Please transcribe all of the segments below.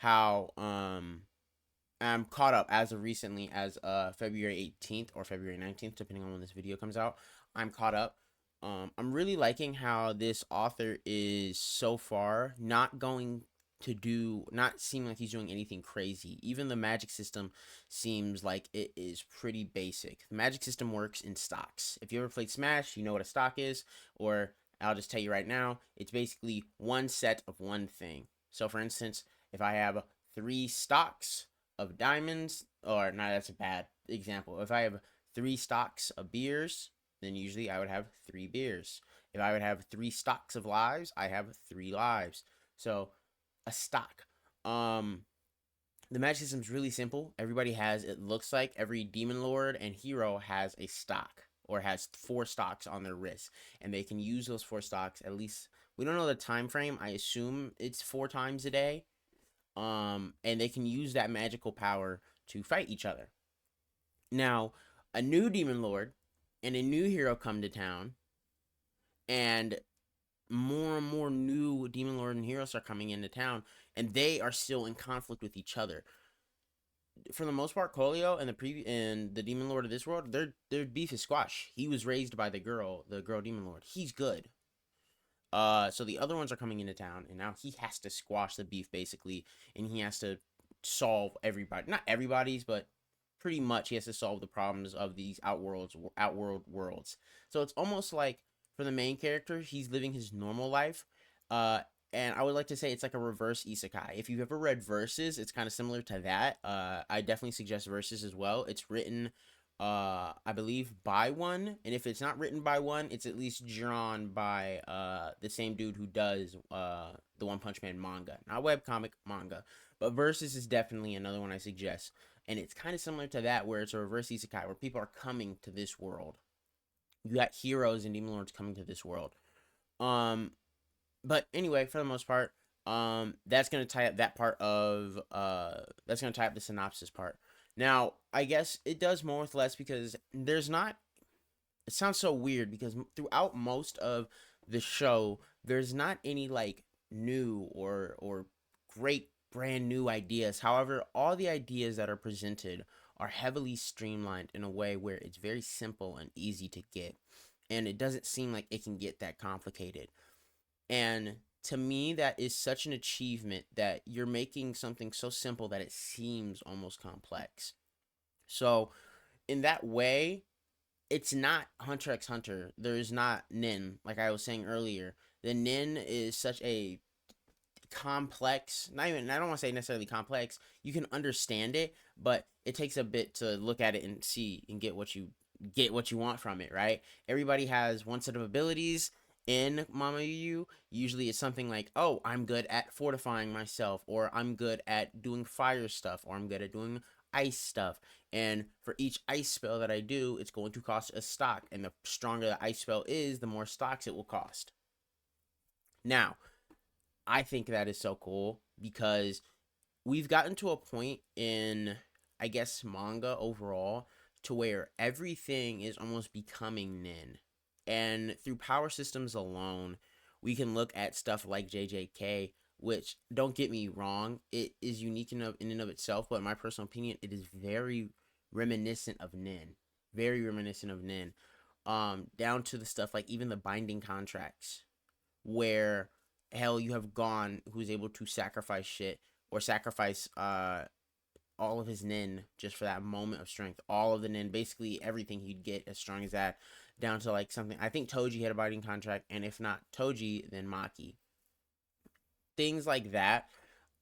how I'm caught up as of recently as February 18th or February 19th, depending on when this video comes out. I'm caught up. I'm really liking how this author is so far not seeming like he's doing anything crazy. Even the magic system seems like it is pretty basic. The magic system works in stocks. If you ever played Smash, you know what a stock is, or I'll just tell you right now, it's basically one set of one thing. So for instance, if I have three stocks of diamonds, or no, that's a bad example. If I have three stocks of beers, then usually I would have three beers. If I would have three stocks of lives, I have three lives. So a stock. The magic system is really simple. Everybody has, it looks like every demon lord and hero has a stock or has four stocks on their wrist, and they can use those four stocks at least. We don't know the time frame. I assume it's 4 times a day. And they can use that magical power to fight each other. Now, a new demon lord and a new hero come to town, and more new demon lord and heroes are coming into town, and they are still in conflict with each other. For the most part, Colio and the demon lord of this world, their beef is squash. He was raised by the girl demon lord. He's good. So the other ones are coming into town, and now he has to squash the beef basically, and he has to solve everybody, not everybody's, but pretty much he has to solve the problems of these outworld worlds. So it's almost like for the main character, he's living his normal life. Uh, and I would like to say it's like a reverse isekai. If you've ever read Verses, it's kind of similar to that. I definitely suggest Verses as well. It's written I believe by one, and if it's not written by one, it's at least drawn by the same dude who does the One Punch Man manga, not webcomic, manga. But Versus is definitely another one I suggest, and it's kind of similar to that, where it's a reverse isekai where people are coming to this world. You got heroes and demon lords coming to this world. um but anyway, for the most part, that's gonna tie up that part of that's gonna tie up the synopsis part. Now, I guess it does more with less because there's not. It sounds so weird because throughout most of the show, there's not any like new or great brand new ideas. However, all the ideas that are presented are heavily streamlined in a way where it's very simple and easy to get, and it doesn't seem like it can get that complicated. And to me, that is such an achievement that you're making something so simple that it seems almost complex. So, in that way, it's not Hunter x Hunter. There's not Nin, like I was saying earlier. The Nin is such a complex, not even, I don't want to say necessarily complex. You can understand it, but it takes a bit to look at it and see and get what you want from it, right? Everybody has one set of abilities in MamaYuyu. Usually it's something like, oh, I'm good at fortifying myself, or I'm good at doing fire stuff, or I'm good at doing ice stuff. And for each ice spell that I do, it's going to cost a stock. And the stronger the ice spell is, the more stocks it will cost. Now, I think that is so cool because we've gotten to a point in, I guess, manga overall to where everything is almost becoming nin. And through power systems alone, we can look at stuff like JJK, which, don't get me wrong, it is unique in and of itself, but in my personal opinion, it is very reminiscent of nin. Very reminiscent of nin. Down to the stuff like even the binding contracts, where hell you have Gon who's able to sacrifice shit or sacrifice all of his nin just for that moment of strength. All of the nin, basically everything he'd get as strong as that, down to like something. I think Toji had a binding contract, and if not Toji, then Maki. Things like that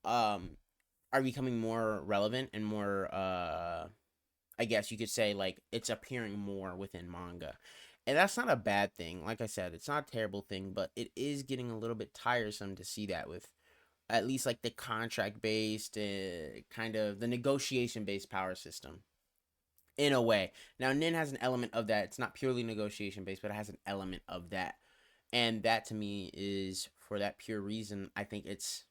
um are becoming more relevant and more I guess you could say like it's appearing more within manga. And that's not a bad thing. Like I said, it's not a terrible thing, but it is getting a little bit tiresome to see that with at least like the contract based, kind of the negotiation based power system in a way. Now, Nin has an element of that. It's not purely negotiation based, but it has an element of that. And that to me is for that pure reason, I think it's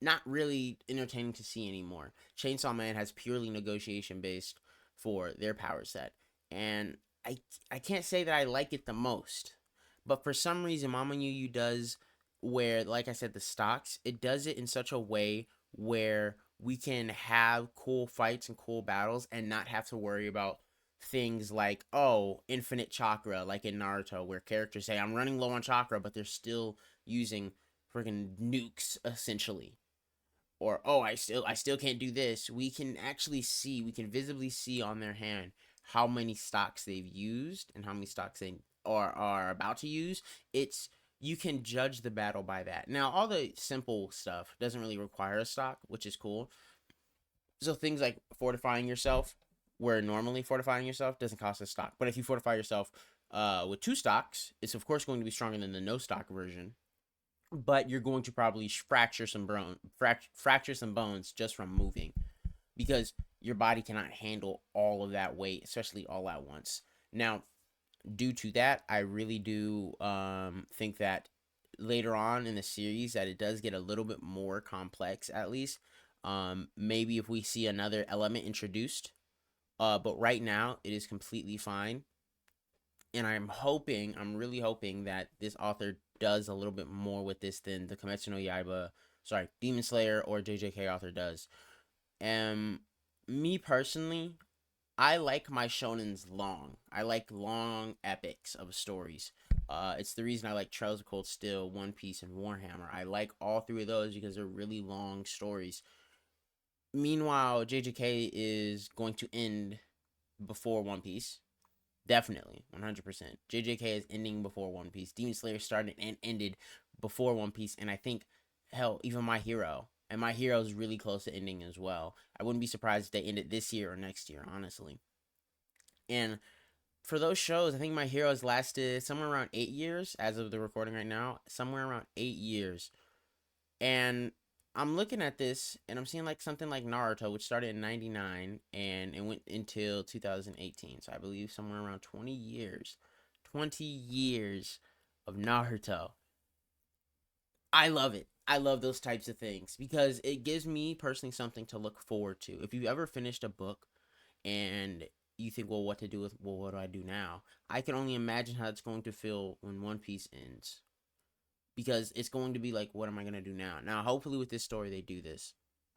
not really entertaining to see anymore. Chainsaw Man has purely negotiation based for their power set. And I I can't say that I like it the most. But for some reason Mama Yu does, where like I said, the stocks, it does it in such a way where we can have cool fights and cool battles and not have to worry about things like, oh, infinite chakra, like in Naruto, where characters say, I'm running low on chakra, but they're still using freaking nukes, essentially. Or, oh, I still can't do this. We can visibly see on their hand how many stocks they've used and how many stocks they are about to use. It's You can judge the battle by that. Now, all the simple stuff doesn't really require a stock, which is cool. So things like fortifying yourself, where normally fortifying yourself doesn't cost a stock. But if you fortify yourself with two stocks, it's of course going to be stronger than the no stock version. But you're going to probably fracture some bones just from moving, because your body cannot handle all of that weight, especially all at once. Now, due to that, I really do think that later on in the series that it does get a little bit more complex, at least. Maybe if we see another element introduced. But right now it is completely fine. And I'm really hoping that this author does a little bit more with this than the Kimetsu no Yaiba, sorry, Demon Slayer or JJK author does. And me personally, I like my shonens long. I like long epics of stories. It's the reason I like Trails of Cold Steel, One Piece, and Warhammer. I like all three of those because they're really long stories. Meanwhile, JJK is going to end before One Piece. Definitely, 100%. JJK is ending before One Piece. Demon Slayer started and ended before One Piece, and I think, hell, even My Hero. And My Hero is really close to ending as well. I wouldn't be surprised if they ended this year or next year, honestly. And for those shows, I think My Hero has lasted somewhere around 8 years as of the recording right now. Somewhere around 8 years. And I'm looking at this and I'm seeing like something like Naruto, which started in '99 and it went until 2018. So I believe somewhere around 20 years. 20 years of Naruto. I love it. I love those types of things because it gives me personally something to look forward to. If you've ever finished a book and you think, well, what to do with, well, what do I do now? I can only imagine how it's going to feel when One Piece ends, because it's going to be like, what am I going to do now? Now, hopefully, with this story, they do this.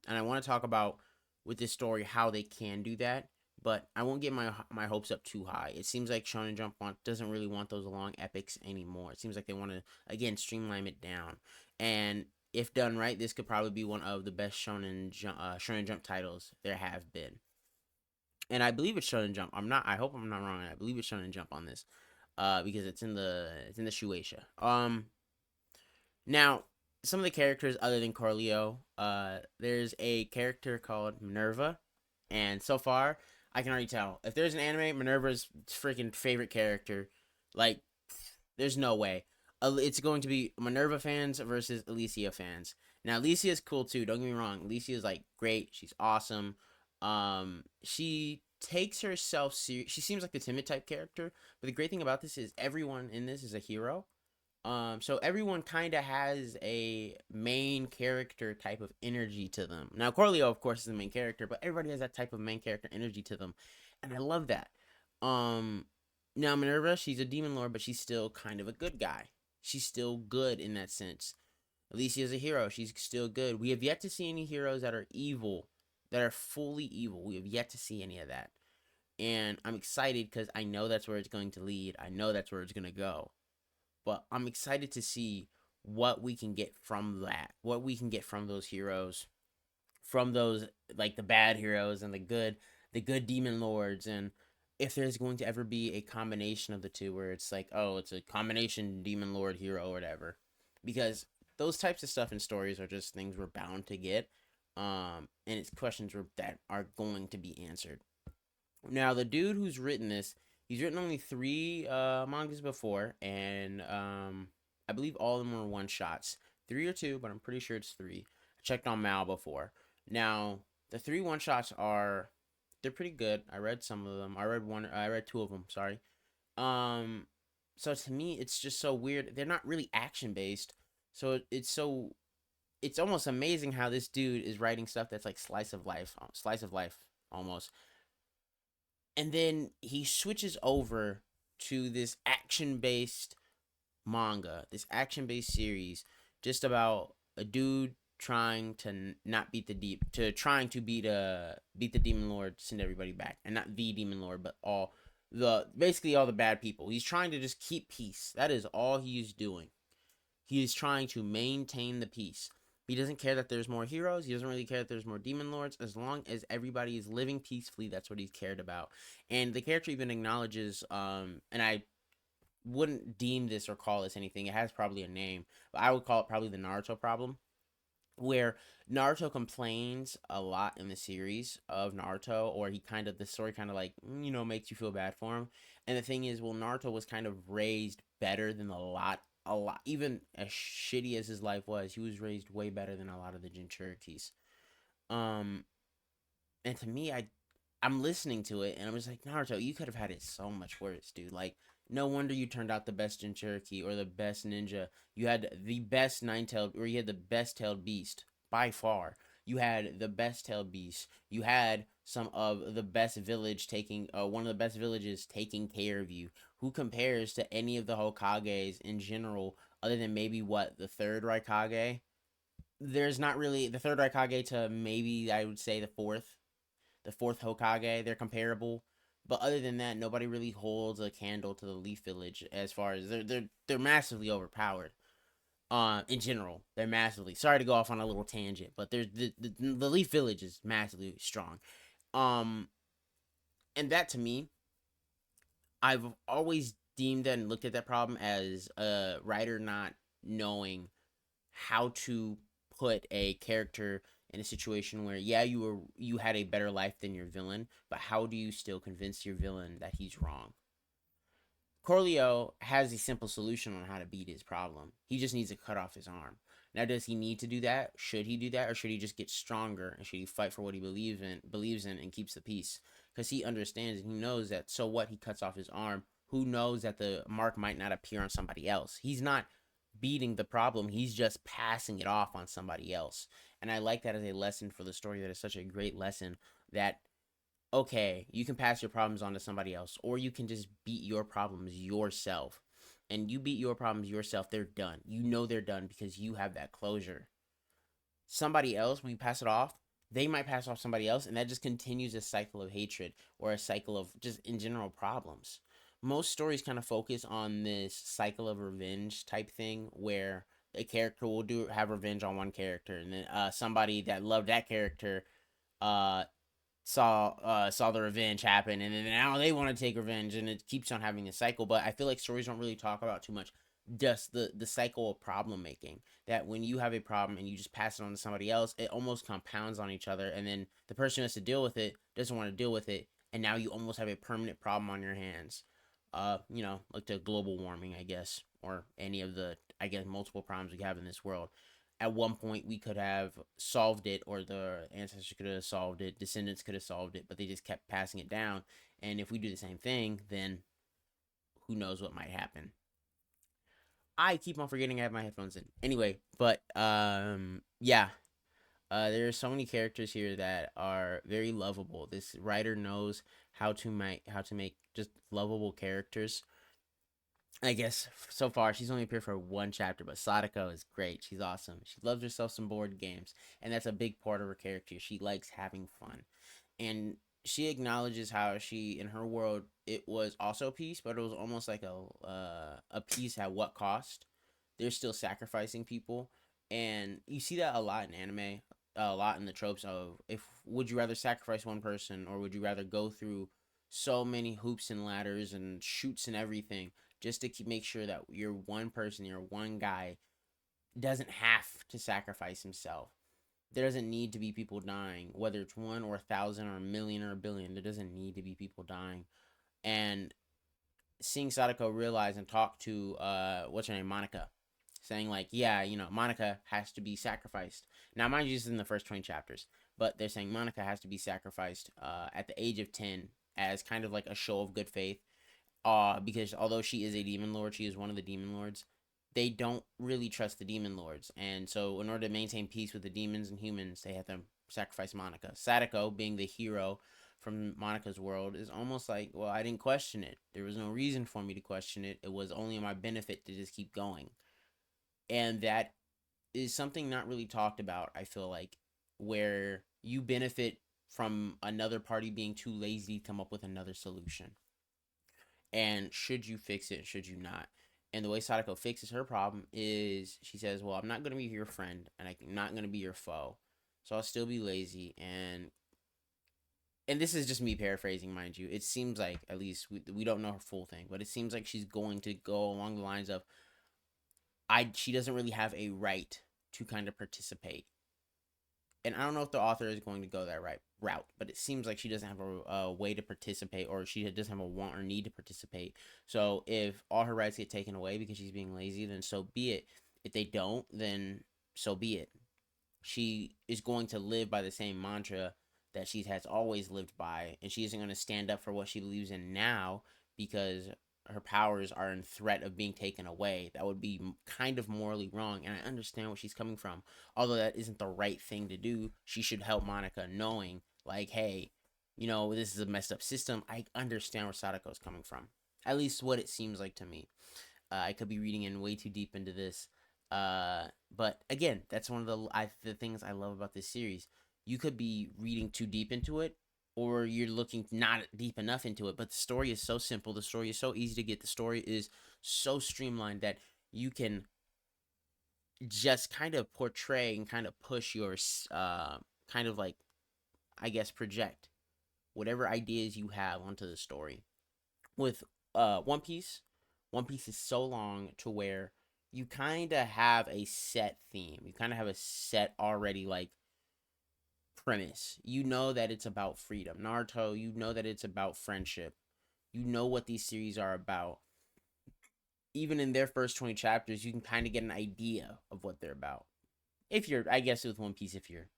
And I want to talk about with this story how they can do that, but I won't get my hopes up too high. It seems like Shonen Jump doesn't really want those long epics anymore. It seems like they want to, again, streamline it down. And if done right, this could probably be one of the best Shonen Jump titles there have been. And I believe it's Shonen Jump. I hope I'm not wrong. I believe it's Shonen Jump on this, because it's in the Shueisha. Now, some of the characters other than Corleo, there's a character called Minerva, and so far, I can already tell if there's an anime, Minerva's freaking favorite character. Like, there's no way. It's going to be Minerva fans versus Alicia fans. Now, Alicia's cool too. Don't get me wrong. Alicia's like great. She's awesome. She takes herself serious. She seems like the timid type character, but the great thing about this is everyone in this is a hero. So everyone kind of has a main character type of energy to them. Now, Corleo, of course, is the main character, but everybody has that type of main character energy to them, and I love that. Um, Now Minerva, she's a demon lord, but she's still kind of a good guy. She's still good in that sense. Alicia is a hero. She's still good. We have yet to see any heroes that are evil, that are fully evil. We have yet to see any of that, and I'm excited because I know that's where it's going to lead. I know that's where it's going to go, but I'm excited to see what we can get from that, what we can get from those heroes, from those like the bad heroes and the good demon lords, and if there's going to ever be a combination of the two where it's like, oh, it's a combination demon lord hero or whatever, because those types of stuff in stories are just things we're bound to get, and it's questions that are going to be answered. Now, the dude who's written this, he's written only three mangas before, and I believe all of them were one shots. Three or two, but I'm pretty sure it's three. I checked on Mal before. Now, the three one shots they're pretty good. I read some of them. I read two of them. Sorry. Um, so to me, it's just so weird. They're not really action based, so it's almost amazing how this dude is writing stuff that's like slice of life almost, and then he switches over to this action based manga, this action based series, just about a dude trying to not beat the deep to trying to beat the demon lord, send everybody back, and not the demon lord, but all the basically all the bad people. He's trying to just keep peace. That is all he is doing. He is trying to maintain the peace. He doesn't care that there's more heroes. He doesn't really care that there's more demon lords. As long as everybody is living peacefully, that's what he's cared about. And the character even acknowledges, and I wouldn't deem this or call this anything. It has probably a name, but I would call it probably the Naruto problem, where Naruto complains a lot in the series of Naruto, or he kind of the story kind of like makes you feel bad for him. And the thing is, well, Naruto was kind of raised better than a lot, even as shitty as his life was, he was raised way better than a lot of the Jinchurikis. Um, and to me, I'm listening to it and I'm just like, Naruto, you could have had it so much worse, dude. Like, no wonder you turned out the best Jinchuriki or the best ninja. You had the best nine-tailed, or you had the best tailed beast by far. You had the best tailed beast. You had some of the best village taking, one of the best villages taking care of you. Who compares to any of the Hokages in general, other than maybe what the third Raikage? There's not really the third Raikage to maybe I would say the fourth Hokage. They're comparable, but other than that, nobody really holds a candle to the Leaf Village as far as they're massively overpowered. In general, they're massively. Sorry to go off on a little tangent, but there's the Leaf Village is massively strong. Um, and that to me, I've always deemed that and looked at that problem as a writer not knowing how to put a character in a situation where you had a better life than your villain, but how do you still convince your villain that he's wrong? Corleo has a simple solution on how to beat his problem. He just needs to cut off his arm. Now, does he need to do that? Should he do that, or should he just get stronger and should he fight for what he believes in, and keeps the peace? Because he understands and he knows that. So what? He cuts off his arm. Who knows that the mark might not appear on somebody else? He's not beating the problem. He's just passing it off on somebody else. And I like that as a lesson for the story. That is such a great lesson that okay, you can pass your problems on to somebody else, or you can just beat your problems yourself. And you beat your problems yourself, they're done. You know they're done because you have that closure. Somebody else, when you pass it off, they might pass off somebody else, and that just continues a cycle of hatred or a cycle of just in general problems. Most stories kind of focus on this cycle of revenge type thing where a character will do have revenge on one character, and then somebody that loved that character uh saw the revenge happen, and then now they want to take revenge, and it keeps on having a cycle. But I feel like stories don't really talk about too much just the cycle of problem making, that when you have a problem and you just pass it on to somebody else, it almost compounds on each other, and then the person who has to deal with it doesn't want to deal with it, and now you almost have a permanent problem on your hands. Like the global warming, I guess, or any of the, I guess, multiple problems we have in this world. At one point we could have solved it, or the ancestors could have solved it, descendants could have solved it, but they just kept passing it down. And if we do the same thing, then who knows what might happen. I keep on forgetting I have my headphones in. Anyway, but yeah. There are so many characters here that are very lovable. This writer knows how to make just lovable characters. I guess so far she's only appeared for one chapter, but Sadako is great. She's awesome. She loves herself some board games, and that's a big part of her character. She likes having fun, and she acknowledges how she, in her world, it was also peace, but it was almost like a peace at what cost? They're still sacrificing people, and you see that a lot in anime, a lot in the tropes of, if would you rather sacrifice one person, or would you rather go through so many hoops and ladders and shoots and everything just to make sure that your one person, your one guy, doesn't have to sacrifice himself. There doesn't need to be people dying, whether it's one or 1,000 or a million or a billion. There doesn't need to be people dying. And seeing Sadako realize and talk to what's her name, Monica, saying like, yeah, Monica has to be sacrificed. Now, mind you, this is in the first 20 chapters, but they're saying Monica has to be sacrificed at the age of 10 as kind of like a show of good faith. Because although she is a demon lord, she is one of the demon lords. They don't really trust the demon lords, and so in order to maintain peace with the demons and humans, they have to sacrifice Monica. Sadako, being the hero from Monica's world, is almost like, well, I didn't question it. There was no reason for me to question it. It was only in my benefit to just keep going, and that is something not really talked about, I feel like, where you benefit from another party being too lazy to come up with another solution. And should you fix it, should you not? And the way Sadako fixes her problem is she says, well, I'm not going to be your friend and I'm not going to be your foe. So I'll still be lazy. And this is just me paraphrasing, mind you. It seems like, at least we don't know her full thing, but it seems like she's going to go along the lines of, she doesn't really have a right to kind of participate. And I don't know if the author is going to go that right route, but it seems like she doesn't have a way to participate, or she doesn't have a want or need to participate. So if all her rights get taken away because she's being lazy, then so be it. If they don't, then so be it. She is going to live by the same mantra that she has always lived by, and she isn't going to stand up for what she believes in now because her powers are in threat of being taken away. That would be kind of morally wrong, and I understand where she's coming from. Although that isn't the right thing to do, she should help Monica, knowing, like, hey, this is a messed up system. I understand where Sadako's coming from. At least what it seems like to me. I could be reading in way too deep into this. But again, that's one of the things I love about this series. You could be reading too deep into it, or you're looking not deep enough into it. But the story is so simple. The story is so easy to get. The story is so streamlined that you can just kind of portray and kind of push your kind of like, I guess, project whatever ideas you have onto the story. With One Piece, One Piece is so long to where you kind of have a set theme. You kind of have a set already, like, premise. You know that it's about freedom. Naruto, you know that it's about friendship. You know what these series are about. Even in their first 20 chapters, you can kind of get an idea of what they're about. If you're, I guess, with One Piece, if you're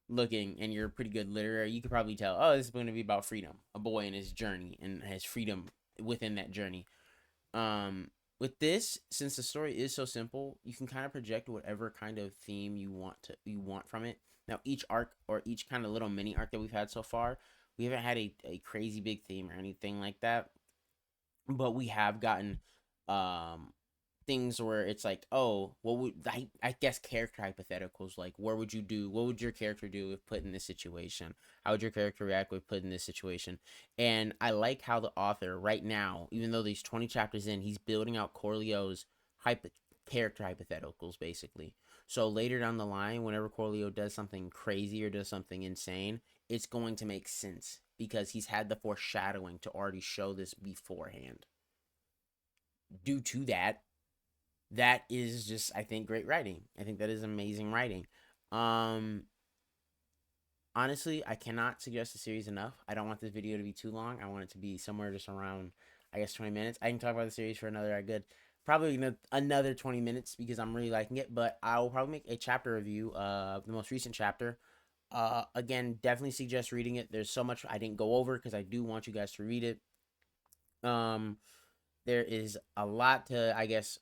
looking and you're a pretty good literary, you could probably tell, oh, this is going to be about freedom, a boy and his journey and his freedom within that journey. With this, since the story is so simple, you can kind of project whatever kind of theme you want from it. Now, each arc, or each kind of little mini arc that we've had so far, we haven't had a crazy big theme or anything like that, but we have gotten um things where it's like, oh, what would I guess character hypotheticals, like, what would your character do if put in this situation? How would your character react if put in this situation? And I like how the author right now, even though these 20 chapters in, he's building out Corleo's character hypotheticals, basically. So later down the line, whenever Corleo does something crazy or does something insane, it's going to make sense because he's had the foreshadowing to already show this beforehand. Due to that, that is just, I think, great writing. I think that is amazing writing. Um Honestly, I cannot suggest the series enough. I don't want this video to be too long. I want it to be somewhere just around, I guess, 20 minutes. I can talk about the series for another good probably another 20 minutes because I'm really liking it, but I will probably make a chapter review of the most recent chapter. Again, definitely suggest reading it. There's so much I didn't go over because I do want you guys to read it. Um there is a lot to, I guess,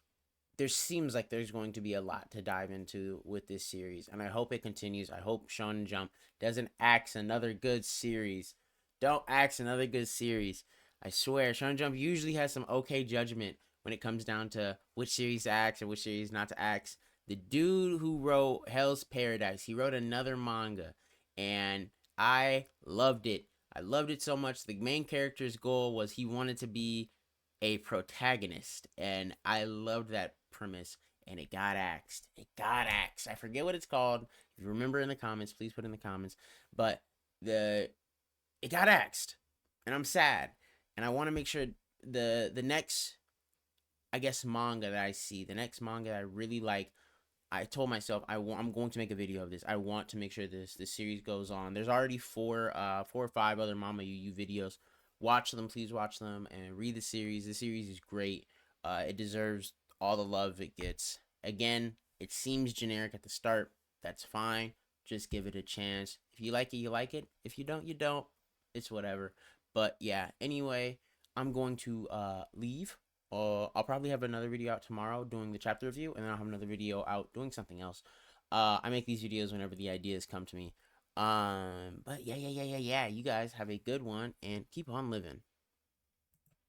there seems like there's going to be a lot to dive into with this series, and I hope it continues. I hope Shonen Jump doesn't axe another good series. Don't axe another good series. I swear, Shonen Jump usually has some okay judgment when it comes down to which series to axe and which series not to axe. The dude who wrote Hell's Paradise, he wrote another manga, and I loved it. I loved it so much. The main character's goal was he wanted to be a protagonist, and I loved that premise. And it got axed. It got axed. I forget what it's called. If you remember in the comments, please put in the comments. But it got axed, and I'm sad. And I want to make sure the next, I guess, manga that I see, the next manga that I really like, I told myself I'm going to make a video of this. I want to make sure this series goes on. There's already four or five other MamaYuyu videos. Watch them, please watch them, and read the series. The series is great. It deserves all the love it gets. Again, it seems generic at the start. That's fine. Just give it a chance. If you like it, you like it. If you don't, you don't. It's whatever. But yeah, anyway, I'm going to leave. I'll probably have another video out tomorrow doing the chapter review, and then I'll have another video out doing something else. I make these videos whenever the ideas come to me. But yeah. You guys have a good one and keep on living.